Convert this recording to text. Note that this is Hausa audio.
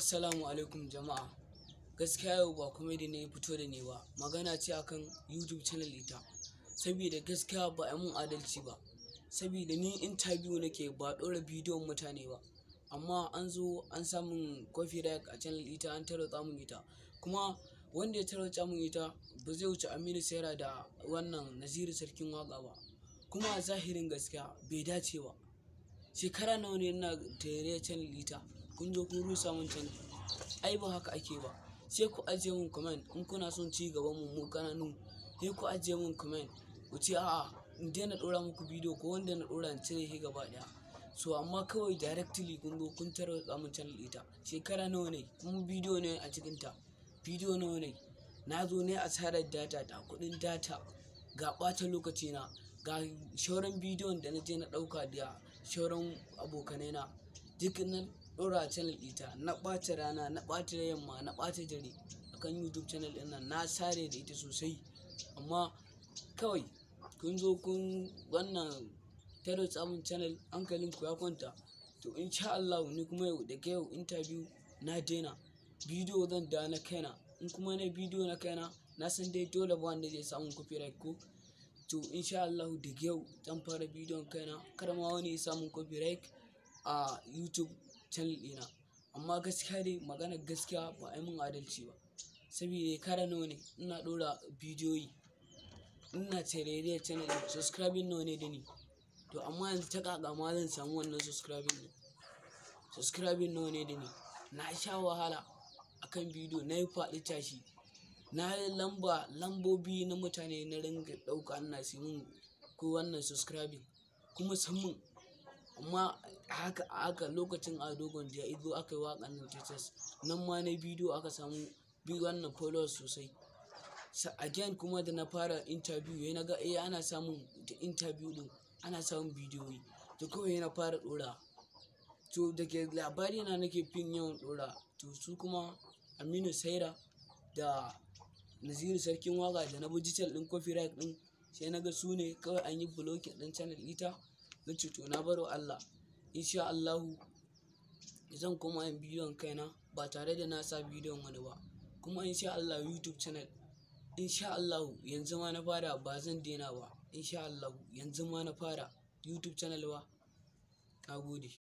Assalamu alaikum jama'a. Gaskiya yau ba comedy ne ya fito da ni ba. Magana ce akan YouTube channel ita. Saboda gaskiya ba a mun adalci ba. Saboda ni interview nake ba ɗora bidiyon mutane ba. Amma an zo an samun copyright a channel ita an tarwatsa mun ita. Kuma wanda ya tarwatsa mun ita ba zai wuce Aminu Saira da wannan Naziru Sarkin Waƙa ba. Kuma a zahirin gaskiya bai dace ba. Shekara nawa ne ina tare channel ita. Kun zo kun rusa mun channel. Ai ba haka ake ba. Sai ku ajiye mun comment in kuna son ci gaban mu kananu. Sai ku ajiye mun comment ku ce a'a in daina ɗora muku bidiyo ko wanda na ɗora in cire shi gaba ɗaya. So amma kawai directly kun zo kun tarwatsa mun channel ita. Shekara nawa ne kuma bidiyo ne a cikinta. Bidiyo nawa ne. Na zo ne asarar data ta kuɗin data ga ɓata lokaci na ga shauran bidiyon da na je na ɗauka da shauran abokanai na duk na ɗora a channel ita na ɓata rana na ɓata yamma na ɓata dare akan YouTube channel ɗin nan na sare da ita sosai. Amma kawai kun zo kun wannan tarwatsa mun channel hankalin ku ya kwanta. To insha Allah ni kuma yau daga yau interview na daina bidiyo zan da na kaina. In kuma na bidiyo na kaina na san dai dole ba wanda zai samu copyright ko. To insha Allah daga yau zan fara bidiyon kaina kar ma wani ya samu copyright a YouTube channel ɗina. Amma gaskiya dai maganar gaskiya ba a yi mun adalci ba. Saboda shekara nawa ne ina ɗora bidiyoyi ina tarere channel ɗin subscribing nawa ne da ni. To amma yanzu ta ƙaƙa ma zan samu wannan subscribing nawa ne da ni. Na sha wahala akan bidiyo na yi faɗi tashi. Na yi lambobi na mutane na ringa ɗauka ina sai mun ko wannan subscribing kuma sun mun. Amma haka lokacin Ado Gwanja ya zo aka yi waƙan nan Texas nan ma na bidiyo aka samu wannan followers sosai. Again kuma da na fara interview yana ga ana samun da interview ɗin ana samun bidiyoyi. To kawai na fara ɗora. To daga labari na nake fin yawan ɗora. To su kuma Aminu Saira da Naziru Sarkin Waƙa da na digital ɗin copyright ɗin sai na ga su ne kawai an yi blocking ɗin channel ita. Na ce to na baro Allah. Insha Allahu zan koma yin bidiyon kaina ba tare da na sa bidiyon wani ba. Kuma insha Allah YouTube channel insha Allahu yanzu ma na fara ba zan daina ba. Insha Allahu yanzu ma na fara YouTube channel ba. Na gode.